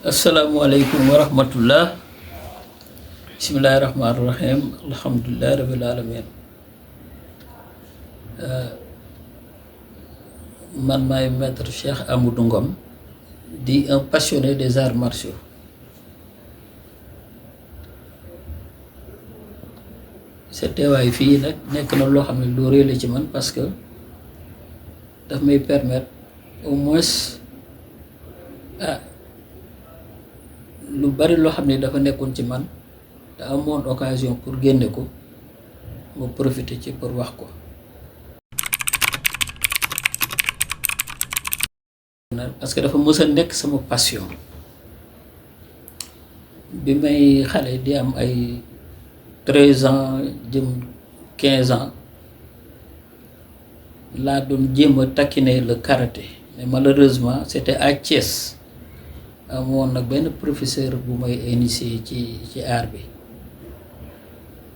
Assalamualaikum warahmatullah. Bismillahirrahmanirrahim. Alhamdulillah rabbil alamin. Man maay maître Cheikh Amadou Ngom di un passionné des arts martiaux. Sa teewaay fii nag nekk na loo xam ne lu rëy la ci man parce que daf may permettre au moins lu bari loo xam ne dafa nekkoon ci man te amoon occasion pour génne ko ma profiter ci pour wax ko. Parce que dafa mës a nekk sama passion bi may xale di am ay 13 ans jëm 15 ans laa doon jéem a taquiner le karaté mais malheureusement c'était à Thiès. Amoon nag benn professeur bu may initier ci art bi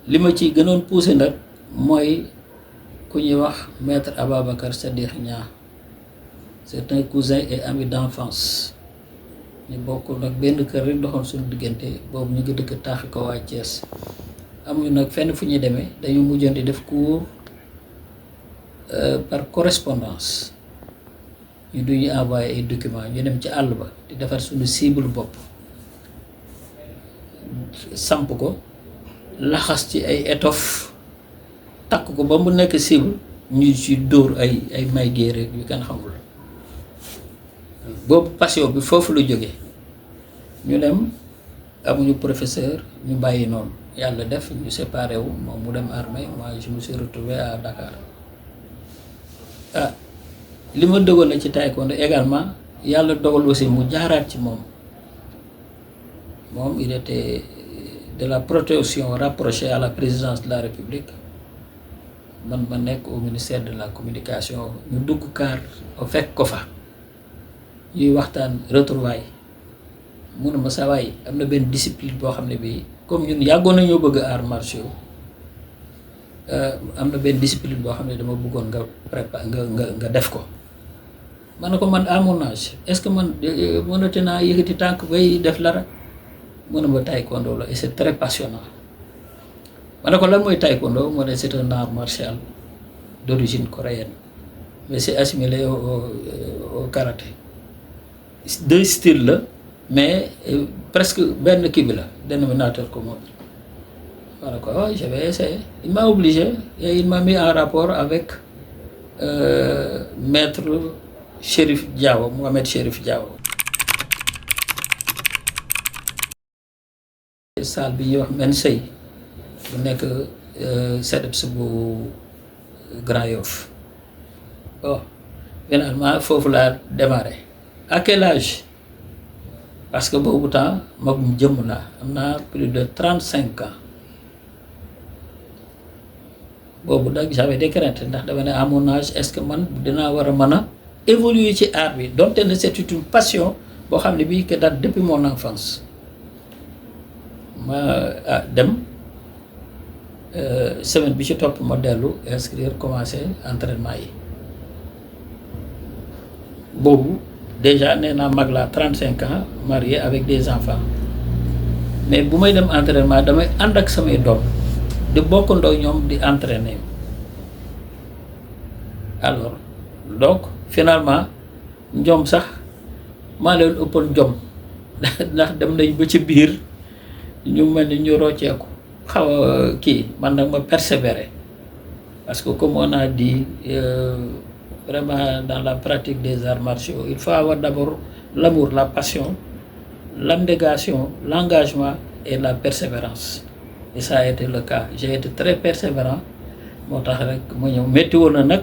li ma ci gënoon poussé nag mooy ku ñuy wax maître Ababacar Sadikh Niang. C'est un cousin et ami d'enfance ñu bokk nag benn kër rek doxoon suñu diggante boobu ñu ngi dëkk taaxi ko waa Thiès amuñu nag fenn fu ñuy demee dañu mujjoon di def cours par correspondance. ñu duñu envoyé ay documents ñu dem ci àll ba di defar suñu cible bopp samp ko laxas ci ay étoffe takk ko ba mu nekk cible ñu ci dóor ay may géere yu kenn xamul boobu passion bi foofu lu jóge ñu dem amuñu professeur ñu bàyyi noonu yàlla def ñu séparé wu moom mu dem armée moi je me suis retrouvé à Dakar. Li ma dogal na ci taekwondo également yàlla dogal aussi mu jaaraat ci moom il était de la protection rapproché à la présidence de la République man ma nekk au ministère de la communication ñu dugg kaar fekk ko fa ñuy waxtaan retrouvailles mu ne ma sa waay am na benn discipline boo xam ne bii comme ñun yàggoon nañoo bëgg arts martiaux am na benn discipline boo xam ne dama bëggoon nga préparer nga def ko. ma ne ko man à mon âge est-ce que man mënati naa yëkkati tànk bay def lara mu ne ma taekwondo la et c'est très passionnant. ma ne ko lan mooy taekwondo moo ne c'est un art martial d'origine coréenne mais c'est assimilé au karaté. Deux styles la mais presque benn kii bi la dénominateur commun. ma ne ko oh je vais essayer. Il m'a obligé et il m'a mis en rapport avec maître Chérif Diawo, Mohamed Chérif Diawo. Salle bi ñuy wax men sëy bu nekk CEDEPS bu Grand Yoff. Bon finalement foofu laa démarré. À quel âge? Parce que boobu temps magum jëmm naa am naa plus de 35 ans. boobu nag j'avais des craintes ndax dama ne à mon âge est-ce que man dinaa war a mën a évoluer ci art bi donte ne c'est une passion boo xam ne bii que date depuis mon enfance. ma dem semaine bi ci topp ma dellu inscrire commencer entraînement yi boobu déjà nee naa mag laa 35 ans marié avec des enfants mais bu may dem entraînement damay ànd ak samay doom di bokkandoo ñoom di entraîner. Alors donc finalement ñoom sax maa leen ëppoon jom ndax dem nañ ba ci biir ñu mel ni ñu rocceeku xaw a kii man nag ma persévérer parce que comme on a dit vraiment dans la pratique des arts martiaux il faut avoir d'abord l'amour, la passion, l'abnégation, l'engagement et la persévérance. Et ça a été le cas. J'ai été très persévérant moo tax rek ma ñëw métti woon na nag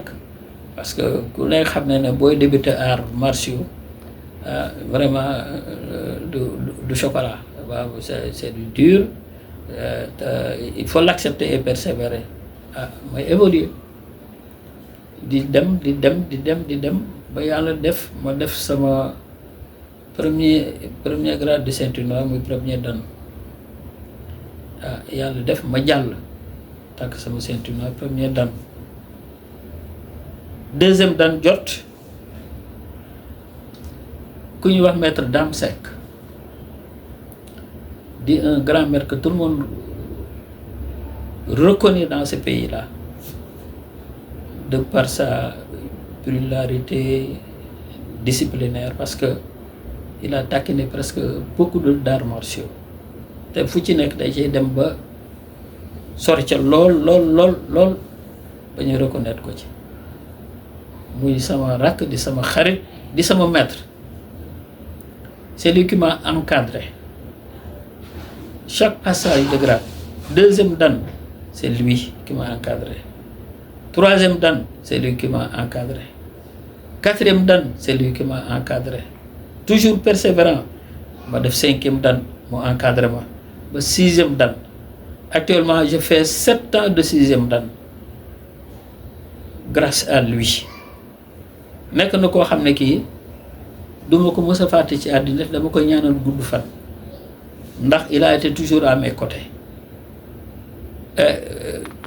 parce que ku ne xam ne booy débuter arts martiaux vraiment du chocolat waaw c'est du dur il faut l'accepter et persévérer may évoluer di dem ba yàlla def ma def sama premier grade de ceinture noire muy premier dan yàlla def ma jàll takk sama ceinture noire premier dan deuxième dan jot ku ñuy wax maître Dame Seck di un grand maître que tout le monde reconnaît dans ce pays-là, de par sa pluralité disciplinaire, parce que il a taquiné presque beaucoup d'arts martiaux te fu ci nekk day cay dem ba sori ca lool ba ñu reconnaître ko ci. muy sama rakk di sama xarit di sama maître. C'est lui qui m'a encadré chaque passage de grade. Deuxième dan, c'est lui qui m'a encadré. Troisième dan, c'est lui qui m'a encadré. Quatrième dan, c'est lui qui m'a encadré. Toujours persévérant, ma def cinquième dan, mon encadrement. Ba sixième dan. Actuellement, je fais 7 ans de sixième dan. Grâce à lui. Nekk na koo xam ne kii duma ko mës a fàtte ci àddina, dama koy ñaanal gudd fan. Ndax il a été toujours à mes côtés.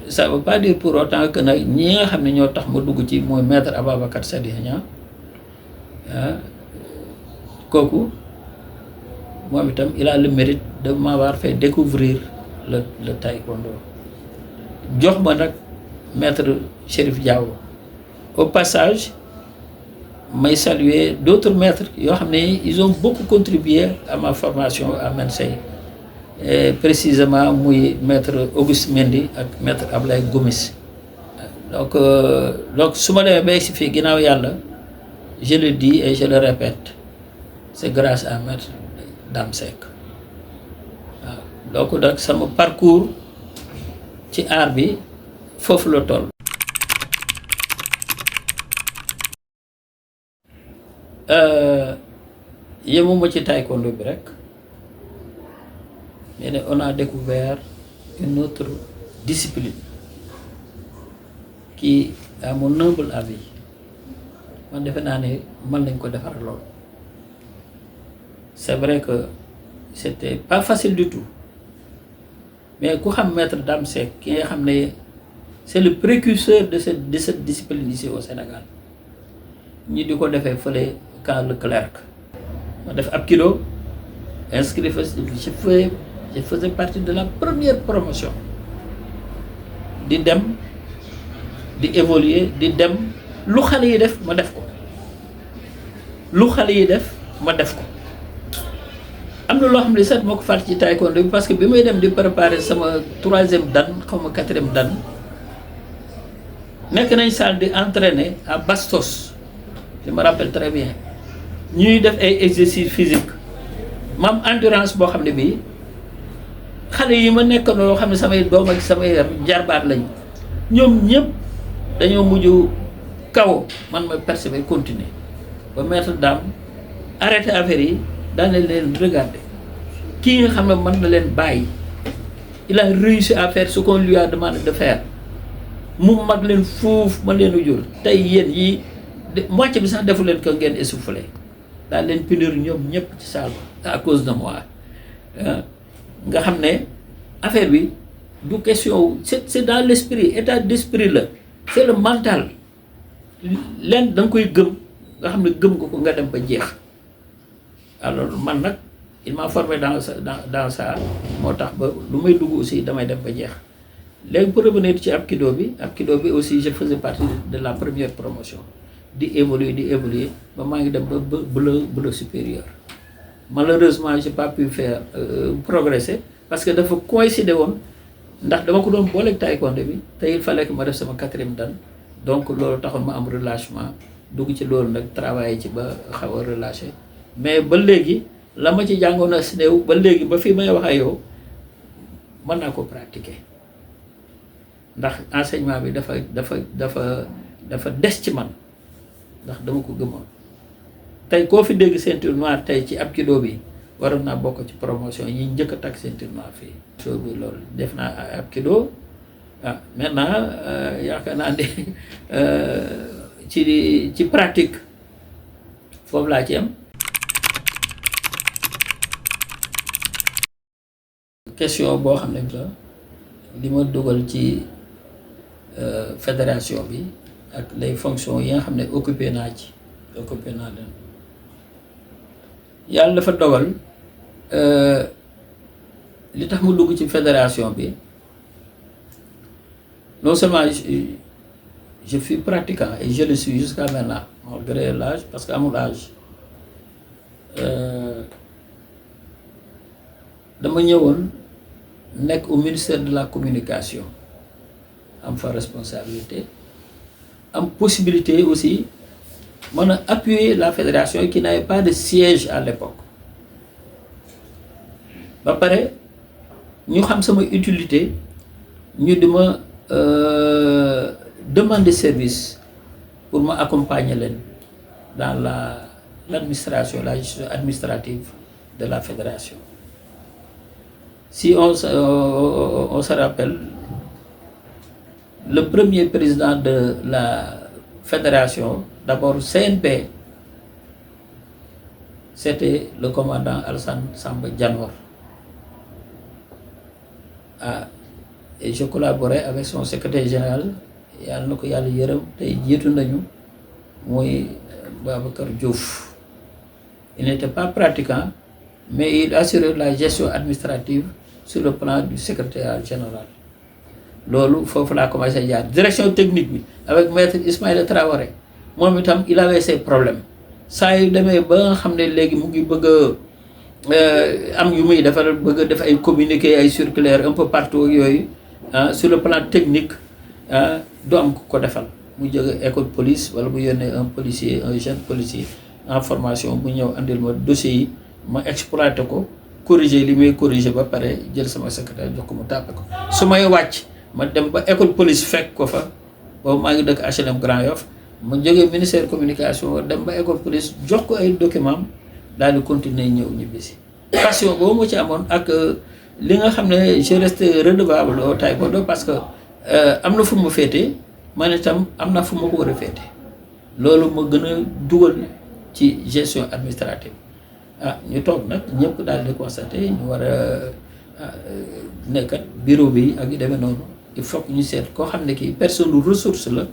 Ça veut pas dire pour autant que nag ñi nga xam ne ñoo tax ma dugg ci mooy maître Ababacar Sadikh Niang kooku moom itam il a le mérite de m'avoir fait découvrir le taekwondo. Jox ma nag maître Chérif Diao. Au passage, may saluer d'autres maîtres yoo xam ne ils ont beaucoup contribué à ma formation à Mensey, et précisément muy maître Auguste Mendy ak maître Ablaye Gomis. Donc su ma demee ba si fii ginnaaw yàlla, je le dis et je le répète, c'est grâce à maître Dame Seck. Donc nag sama parcours ci art bi foofu la toll. Yemuma ci taekwondo bi rek, mais on a découvert une autre discipline qui, à mon humble avis, man defe naa ne mën nañ ko defar lool. C'est vrai que c'était pas facile du tout, mais ku xam maître Dame Seck ki nga xam ne c'est le précurseur de cette discipline ici au Sénégal, ñi di ko defee fële Camp Leclerc. Ma def ab kilo inscrit, je faisais partie de la première promotion, di dem di évoluer di dem, lu xale yi def ma def ko, lu xale yi def ma def ko. Am na loo xam ne sax moo ko fàtte ci taekwondo bi, parce que bi may dem di préparer sama 3e dan xaw ma 4e dan, nekk nañ salle di entraîner à Bastos, je me rappelle très bien. ñuy def ay exercice physique, mam endurance boo xam ne bii xale yi ma nekk noo xam ne samay doom ak samay jarbaat lañ, ñoom ñëpp dañoo mujj kaw, man ma persévérer continuer ba maître Dame arrêté affaire yi, daane leen regarder kii nga xam ne mën na leen bàyyi, il a réussi à faire ce qu'on lui a demandé de faire, mu mag leen fuuf ma leen a jur. Tey yéen yi moitié bi sax defu leen ko ngeen essoufflé, daal leen punir ñoom ñëpp ci salle à cause de moi. Nga xam ne affaire bi du question, c'est dans l'esprit, état d'esprit la, c'est le mental. Leen da nga koy gëm, nga xam ne gëm nga ko nga dem ba jeex. Alors man nag il m'a formé dans ça moo tax ba lu may dugg aussi damay dem ba jeex. Léegi pour revenir ci Apkido bi aussi je faisais partie de la première promotion, di évoluer ba maa ngi dem ba bleu supérieur. Malheureusement j'ai pas pu faire progresser parce que dafa coïncider woon, ndax dama ko doon booleeg taekwondo bi te il fallait que ma def sama 4e dan, donc loolu taxoon ma am relâchement, dugg ci loolu nag travailler ci ba xaw a relâché. Mais ba léegi la ma ci jàngoon a si néew ba léegi ba fii may wax ak yow mën naa ko pratiquer, ndax enseignement bi dafa des ci man, ndax dama ko gëmoon. Tey koo fi dégg ceinture noire tey ci Apkido bi waroon naa bokk ci promotion yi njëkk a takk ceinture noire fii. soo bi loolu def naa Apkido maintenant yaakaar naa ne ci pratique foofu laa ci am. Question boo xam ne la li ma dugal ci fédération bi ak les fonctions yi nga xam ne occupé naa leen, yàlla dafa dogal li tax mu dugg ci fédération bi non seulement je suis pratiquant et je le suis jusqu'à maintenant malgré l'âge parce que amul âge dama ñëwoon nekk au ministère de la communication am fa responsabilité am possibilité aussi mën a appuyer la fédération qui n'avait pas de siège à l'époque ba pare ñu xam sama utilité ñu di ma demander service pour ma accompagner leen dans l'administration, la gestion administrative de la fédération. Si on se rappelle, le premier président de la fédération, d'abord CNP, c'était le commandant Alassane Samba Dianor. Et je collaborais avec son secrétaire général, yàlla na ko yàlla yërëm tey jiitu nañu muy Babacar Diouf. Il n'était pas pratiquant, mais il assurait la gestion administrative sur le plan du secrétaire général. Loolu foofu laa commencé jaar direction technique bi avec maître Ismaïla Traoré moom itam il avait ses problèmes saa yu demee ba nga xam ne léegi mu ngi bëgg a am yu muy defar bëgg a def ay communiqué ay circulaire un peu partout yooyu sur le plan technique du am ko defal mu jóge école police wala bu yónnee un policier un jeune policier en formation bu ñëw andil ma dossier yi ma exploité ko corriger li may corriger ba pare jël sama secrétaire jox ko mu tàppe ko su may wàcc ma dem ba école police fekk ko fa boobu maa ngi dëkk HLM Grand Yoff ma jógee ministère communication dem ba école police jox ko ay documents daal di continuer ñëw ñibbisi passion boobu moo ci amoon ak li nga xam ne je reste redevable au taekwondo parce que am na fu ma féete man itam am na fu ma ko war a féete loolu ma gën a dugal ci gestion administrative ñu toog nag ñëpp daal di constaté ñu war a nekkat bureau bi ak yu demee noonu il faut que ñu seet koo xam ne kii personne ressource la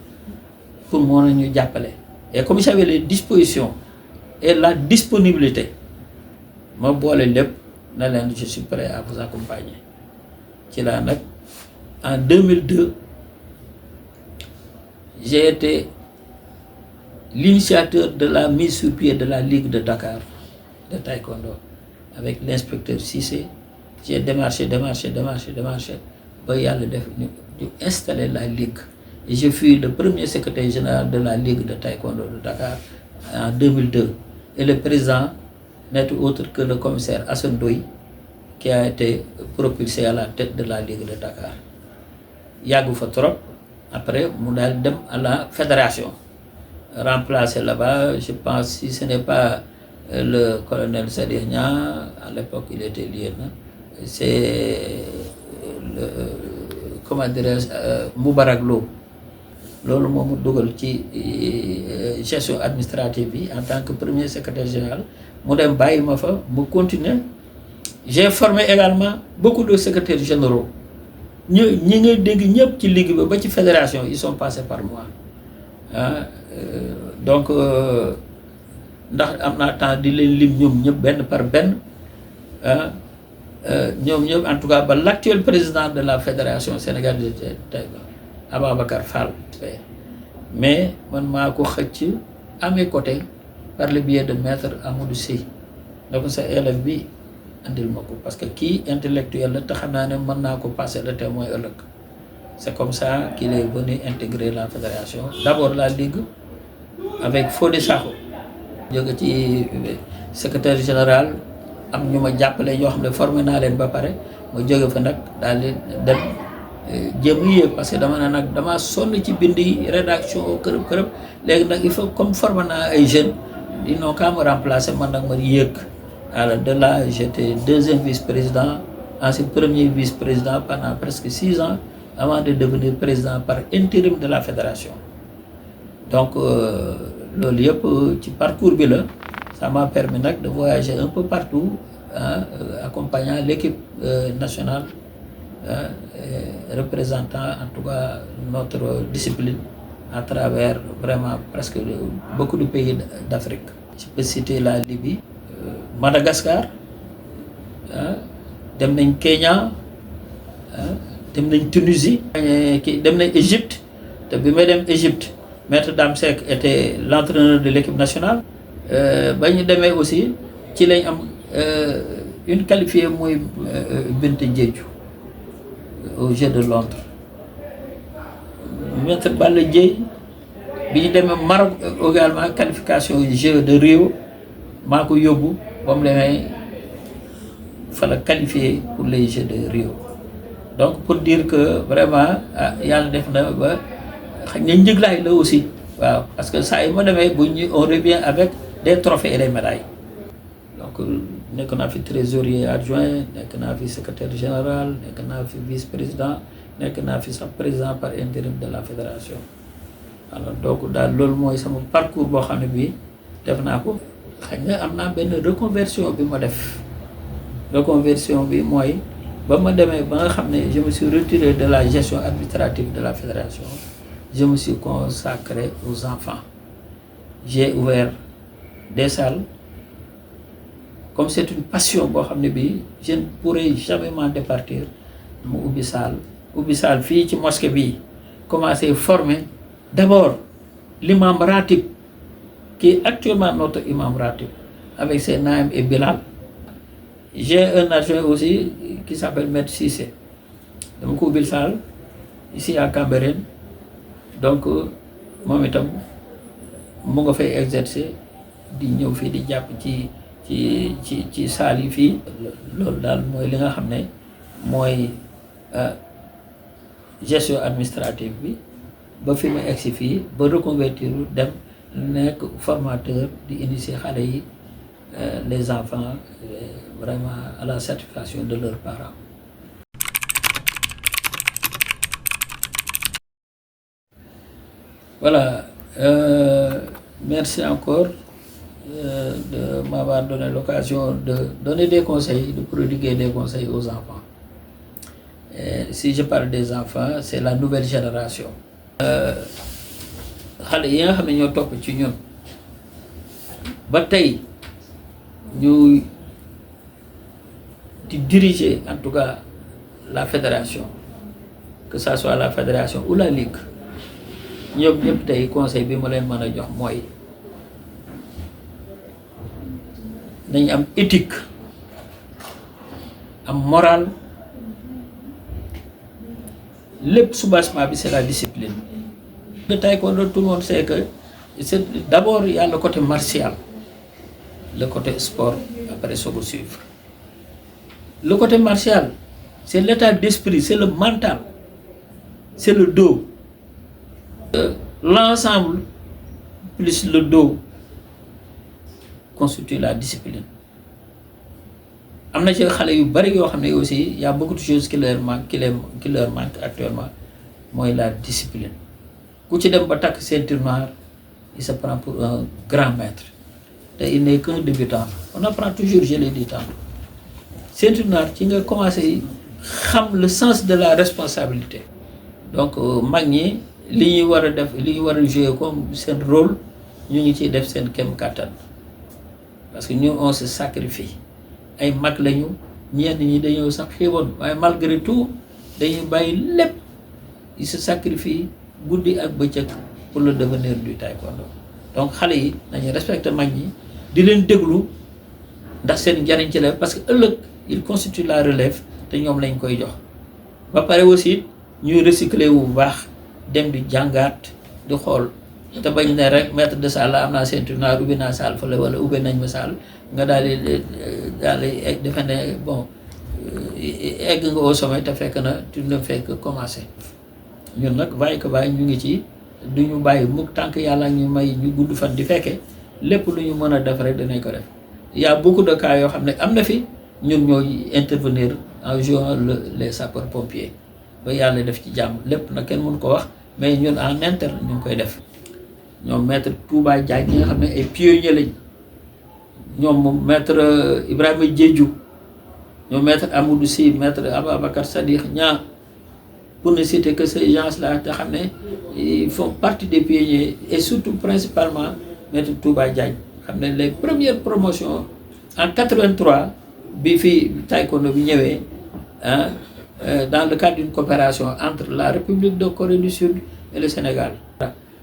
pour moo na ñu jàppale et comme j'avais les dispositions et la disponibilité ma boole lépp na leen je suis prêt à vous accompagner ci laa nag en 2002 j'ai été l'initiateur de la mise sur pied de la Ligue de Dakar de taekwondo avec l'inspecteur Cissé. J'ai démarché ba yàlla def ñu installer la Ligue et je fus le premier secrétaire général de la Ligue de taekwondo de Dakar en 2002 et le président n'est autre que le commissaire Assane Ndoye qui a été propulsé à la tête de la Ligue de Dakar yàggu fa trop après mu daal dem à la fédération remplacé là-bas je pense si ce n'est pas le colonel Sadir Niang à l'époque il était lieutenant c'est le comment dirais-je Moubarak Lo loolu moo mu dugal ci gestion administrative bi en tant que premier secrétaire général mu dem bàyyi ma fa mu continuer. J'ai formé également beaucoup de secrétaires généraux ñi ngay dégg ñëpp ci ligue ba ci fédération ils sont passés par moi donc ndax am naa temps di leen lim ñoom ñëpp benn par benn ñoom ñëpp en tout cas ba l'actuel président de la fédération sénégalaise de taekwondo Ababacar Fall mais man maa ko xëcc à mes côtés par le biais de maître Amadou Sy da ko sa élève bi andil ma ko parce que kii intellectuel la te xam naa ne mën naa ko passer le témoin ëllëg c'est comme ça qu'il est venu intégrer la fédération d'abord la ligue avec Fodé Sakho jóge ci secrétaire général am ñu ma jàppale ñoo xam ne formé naa leen ba pare ma jóge fa nag daal di dem jéem a yéeg parce que dama ne nag damaa sonn ci bindi rédaction kërëb léegi nag il faut comme formé naa ay jeunes ils n'ont qu'à me remplacer man nag ma yéeg. Alors de là, j'étais deuxième vice-président, ensuite premier vice-président pendant presque 6 ans, avant de devenir président par intérim de la fédération. Donc, loolu yëpp ci parcours bi la ça m'a permis nag de voyager un peu partout accompagnant l'équipe nationale représentant en tout cas notre discipline à travers vraiment presque beaucoup de pays d'Afrique. Je peux citer la Libye, Madagascar, dem nañ Kenya, dem nañ Tunisie, dem nañ Égypte. te bi may dem Égypte maître Dame Seck était l'entraîneur de l'équipe nationale. ba ñu demee aussi ci lañ am une qualifiée muy Binta Diédhiou au Jeux de Londres. maître Balla Dièye bi ñu demee Maroc également qualification Jeux de Rio maa ko yóbbu ba mu demee fa la qualifié pour les Jeux de Rio. donc pour dire que vraiment yàlla def na ba xëy na njëglaay la aussi waaw parce que saa yi ma demee bu ñu on revient avec des trophées et des médailles. donc nekk naa fi trésorier adjoint, nekk naa fi secrétaire général, nekk naa fi vice-président, nekk naa fi sax président par intérim de la fédération. alors donc daal loolu mooy sama parcours boo xam ne bii def naa ko. xëy na am naa benn reconversion bi ma def reconversion bi mooy ba ma demee ba nga xam ne je me suis retiré de la gestion administrative de la fédération. je me suis consacré aux enfants. J'ai ouvert des salles. Comme c'est une passion boo xam ne bii je ne pourrai jamais m'en départir mu ubbi salle fii ci mosquée bii commencé former d'abord l'imam ratib qui est actuellement notre imam ratib avec ses Naïm et Bilal. J'ai un adjoint aussi qui s'appelle Maître Cissé. dama ko ubbil salle ici à Cambérène. donc moom itam mu nga fay exercer di ñëw fii di jàpp ci saal yi fii. loolu daal mooy li nga xam ne mooy gestion administrative bi ba fi ma egsi fii ba reconvertir dem nekk formateur di initier xale yi les enfants vraiment à la satisfaction de leurs parents. Voilà, merci encore de m'avoir donné l'occasion de donner des conseils, de prodiguer des conseils aux enfants. Et si je parle des enfants, c'est la nouvelle génération. xale yi nga xam ne ñoo topp ci ñun ba tey ñu di diriger en tout cas la fédération, que ça soit la fédération ou la ligue. ñoom ñëpp tey conseil bi ma leen mën a jox mooy nañ am éthique, am morale. lépp soubassement bi c'est la discipline. Le taekwondo, tout le monde sait que c'est d'abord il y a le côté martial, le côté sport, après ça va suivre. Le côté martial, c'est l'état d'esprit, c'est le mental, c'est le dos. L'ensemble plus le dos constitue la discipline. am na ci xale yu bari yoo xam ne aussi y a beaucoup de choses qui leur manque actuellement mooy la discipline. ku ci dem ba takk ceinture noire il se prend pour un grand maître te il n'est qu'un débutant. On apprend toujours, je l'ai dit tantôt. ceinture noire ci nga commencé xam le sens de la responsabilité. donc mag ñi li ñuy war a def li ñu war a jouer comme seen rôle ñu ngi ciy def seen kem kàttan parce que ñu on se sacrifie. ay mag lañu, ñenn ñi dañoo sax xiiboon waaye malgré tout dañuy bàyyi lépp, ils se sacrifient guddi ak bëccëg pour le devenir du taekwondo. donc xale yi nañu respecter mag ñi, di leen déglu ndax seen njariñ ci la, parce que ëllëg il constitue la relève te ñoom lañ koy jox. ba pare aussi ñuy recycler wu bu baax, dem di jàngaat di xool te bañ ne rek maître de salle la am naa ceinture noire ubbi naa salle fële wala ubbi nañ ma salle nga daal di defe ne bon egg nga au sommet te fekk na tu ne fais que commencer. ñun nag bàyyi ko bàyyi ñu ngi ci, du ñu bàyyi mukk tànk yàlla ñu may ñu gudd fan di fekke lépp lu ñu mën a def rek danañ ko def. Il y a beaucoup de cas yoo xam ne am na fi, ñun ñooy intervenir en jouant les sapeurs pompiers ba yàlla def ci jàmm. lépp nag kenn mënu ko wax, mais ñun en interne ñu ngi koy def. ñoom maître Touba Diagne ñi nga xam ne ay pionniers lañ, ñoom maître Ibrahima Diédhiou, ñoom maître Amadou Sy, maître Ababacar Sadikh Niang, pour ne citer que ces gens-là te xam ne ils font partie des pionniers, et surtout principalement maître Touba Diagne xam ne les premières promotions en 83 bi fi taekwondo bi ñëwee ah dans le cadre d'une coopération entre la République de Corée du Sud et le Sénégal.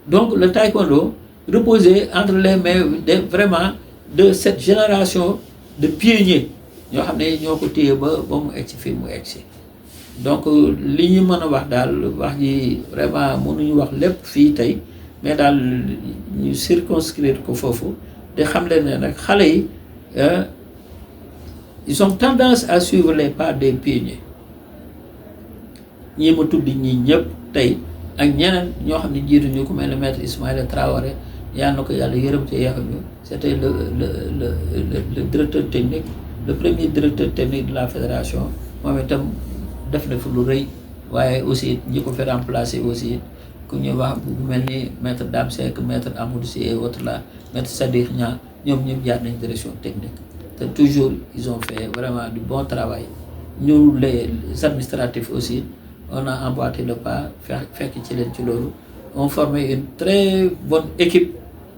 Donc le taekwondo reposait entre les mains vraiment de cette génération de pionniers ñoo xam ne ñoo ko téye ba mu egsi fii mu egsi. Donc li ñu mën a wax daal wax ji vraiment mënuñu wax lépp fii tey mais daal ñu circonscrire ko foofu te xam leen ne nag xale yi ils ont tendance à suivre les pas des pionniers ñii ma tudd ñii ñëpp tey ak ñeneen ñoo xam ne jiituñu ko mel ne maître Ismaïla Traoré yal na ko yàlla yërëm te yaxuñu c'était le directeur technique le premier directeur technique de la fédération moom itam def na fi lu rëy waaye aussi ñi ko fi remplacer aussi ku ñuy wax bu mel ni maître Dame Seck maître Amadou Sy et autres là maître Sadikh Niang ñoom ñëpp jaar nañ direction technique te toujours ils ont fait vraiment du bon travail ñu les administratifs aussi on a emboîté le pas fekk ci leen ci loolu on formé une très bonne équipe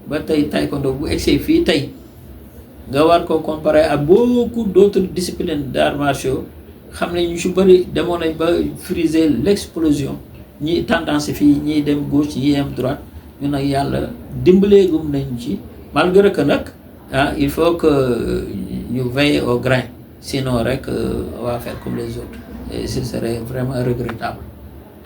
ba tey taekwondo bu egsee fii tey nga war ko comparer à beaucoup d'autres disciplines d'arts martiaux xam ne ñu si bëri demoon nañ ba friser l'explosion ñi tendance fii ñiy dem gauche ñi dem droite ñu nag yàlla dimbaleegum nañ ci malgré que nag il faut que ñu veiller au grain sinon rek on va faire comme les autres et ce serait vraiment regrettable.